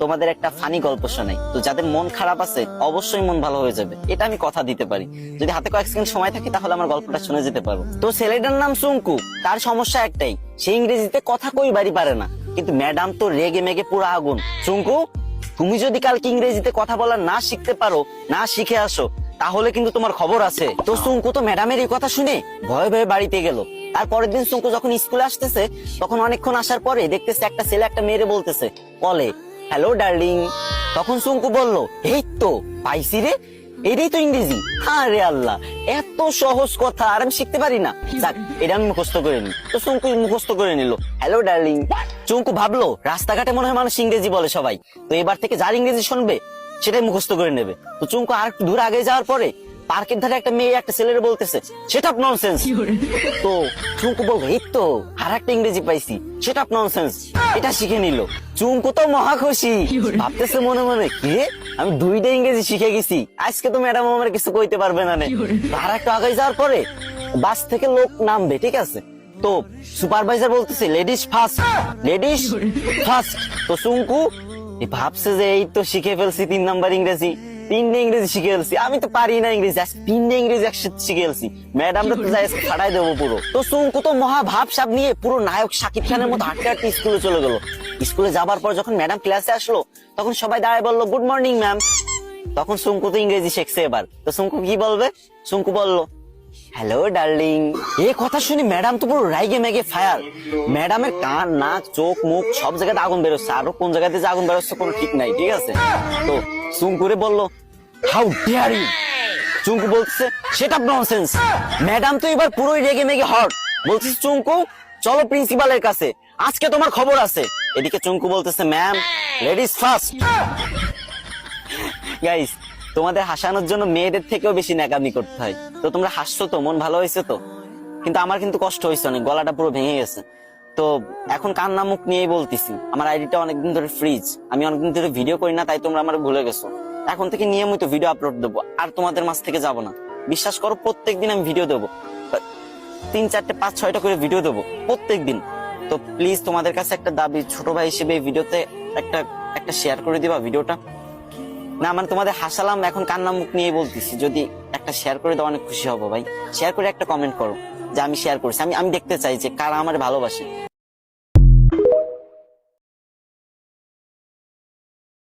তোমাদের একটা ফানি গল্প শোনাই। তো যাদের মন খারাপ আছে অবশ্যই মন ভালো হয়ে যাবে, এটা আমি কথা দিতে পারি। যদি হাতে কয়েক সেকেন্ড সময় থাকে তাহলে আমার গল্পটা শুনে যেতে পারো। তো ছেলেটার নাম সুঙ্কু। তার সমস্যা একটাই, সে ইংরেজিতে কথা কইবারই পারে না। কিন্তু ম্যাডাম তো রেগে মেগে পুরো আগুন। সুঙ্কু, তুমি যদি কালকে ইংরেজিতে কথা বলা না শিখতে পারো, না শিখে আসো, তাহলে কিন্তু তোমার খবর আছে। তো সুঙ্কু তো ম্যাডামের এই কথা শুনে ভয়ে ভয়ে বাড়িতে গেল। আর পরের দিন সুঙ্কু যখন স্কুলে আসতেছে, তখন অনেকক্ষণ আসার পরে দেখতেছে একটা ছেলে একটা মেয়েরে বলতেছে কলে, হ্যালো ডার্লিং। তখন সুঙ্কু বলল, এই তো পাইছি রে, এটাই তো ইংরেজি। আরে আল্লাহ, এত সহজ কথা আর আমি শিখতে পারি না। যাক, এটা আমি মুখস্থ করে নি। তো সুঙ্কু মুখস্থ করে নিল, হ্যালো ডার্লিং। চুঙ্কু ভাবলো রাস্তাঘাটে মনে হয় মানুষ ইংরেজি বলে সবাই, তো এবার থেকে যার ইংরেজি শুনবে সেটাই মুখস্থ করে নেবে। তো চুঙ্কু আর একটু দূর আগে যাওয়ার পরে পার্কের ধারে একটা মেয়ে একটা ছেলের বলতেছে, সেটা ননসেন্স। তো চুঙ্কু বলবো, এই তো আর একটা ইংরেজি পাইছি, সেটা ননসেন্স। এটা শিখে নিল। চুঙ্কু তো মহা খুশি, ভাবতেছে মনে মনে, কি রে, আমি দুইটা ইংরেজি শিখে গেছি, আজকে তো ম্যাডাম আমার কিছু কইতে পারবে না। আর একটু আগে যাওয়ার পরে বাস থেকে লোক নামবে, ঠিক আছে, তো সুপারভাইজার বলতেছে লেডিস ফার্স্ট, লেডিস ফার্স্ট। তো চুঙ্কু ভাবছে যে এই তো শিখে ফেলছি 3 নাম্বার ইংরেজি, 3টে ইংরেজি শিখে ফেলছি, আমি তো পারি না ইংরেজি, আজকে 3টে ইংরেজি একসাথে শিখে ফেলছি, ম্যাডামরা তো যাই ফাটাই দেবো পুরো। তো চুঙ্কু তো মহা ভাব সাব নিয়ে পুরো নায়ক শাকিব খানের মতো হাঁটতে হাঁটতে স্কুলে চলে গেল। স্কুলে যাবার পর যখন ম্যাডাম ক্লাসে আসলো, তখন সবাই দাঁড়ায় বললো, গুড মর্নিং ম্যাম। তখন চুঙ্কু তো ইংরেজি শিখছে এবার। তো চুঙ্কু কি বলবে? চুঙ্কু বললো, হ্যালো ডার্লিং। এই কথা শুনে ম্যাডাম তো পুরো রাইগে মেগে ফায়ার। ম্যাডামের কান, নাক, চোখ, মুখ সব জায়গাতে আগুন বেরোচ্ছে, আরো কোন জায়গাতে যে আগুন বেরোচ্ছে কোনো ঠিক নাই, ঠিক আছে। তো চুঙ্কুরে বললো, হাউ ডেয়ার ইউ। চুঙ্কু বলছে, সেটা ননসেন্স। ম্যাডাম তো এবার পুরোই রেগে মেগে হট, বলছে, চুঙ্কু চলো প্রিন্সিপালের কাছে, আজকে তোমার খবর আছে। এদিকে চুঙ্কু বলতেছে, ম্যাম লেডিস ফার্স্ট। গাইস, তোমাদের হাসানোর জন্য মেয়েদের থেকেও বেশি ন্যাকামি করতে হয়। তো তোমরা হাসছো তো, মন ভালো হয়েছে তো, কিন্তু আমার কিন্তু কষ্ট হয়েছে অনেক, গলাটা পুরো ভেঙে গেছে। তো এখন কান্না মুখ নিয়েই বলতেছি, আমার আইডিটা অনেকদিন ধরে ফ্রিজ, আমি অনেকদিন ধরে ভিডিও করি না, তাই তোমরা আমার ভুলে গেছো। এখন থেকে নিয়মিত ভিডিও আপলোড দেবো, আর তোমাদের মাঝ থেকে যাবো না। বিশ্বাস করো, প্রত্যেকদিন আমি ভিডিও দেবো, 3, 4, 5, 6টা করে ভিডিও দেবো প্রত্যেকদিন। তো প্লিজ তোমাদের কাছে একটা দাবি, ছোট ভাই হিসেবে এই ভিডিওতে একটা শেয়ার করে দিবা ভিডিওটা। না মানে তোমাদের হাসালাম, এখন কান্না মুখ নিয়ে বলতেছি, যদি একটা শেয়ার করে দাও অনেক খুশি হবো ভাই। শেয়ার করে একটা কমেন্ট করো যে আমি শেয়ার করছি, আমি দেখতে চাই যে কারা আমার ভালোবাসে।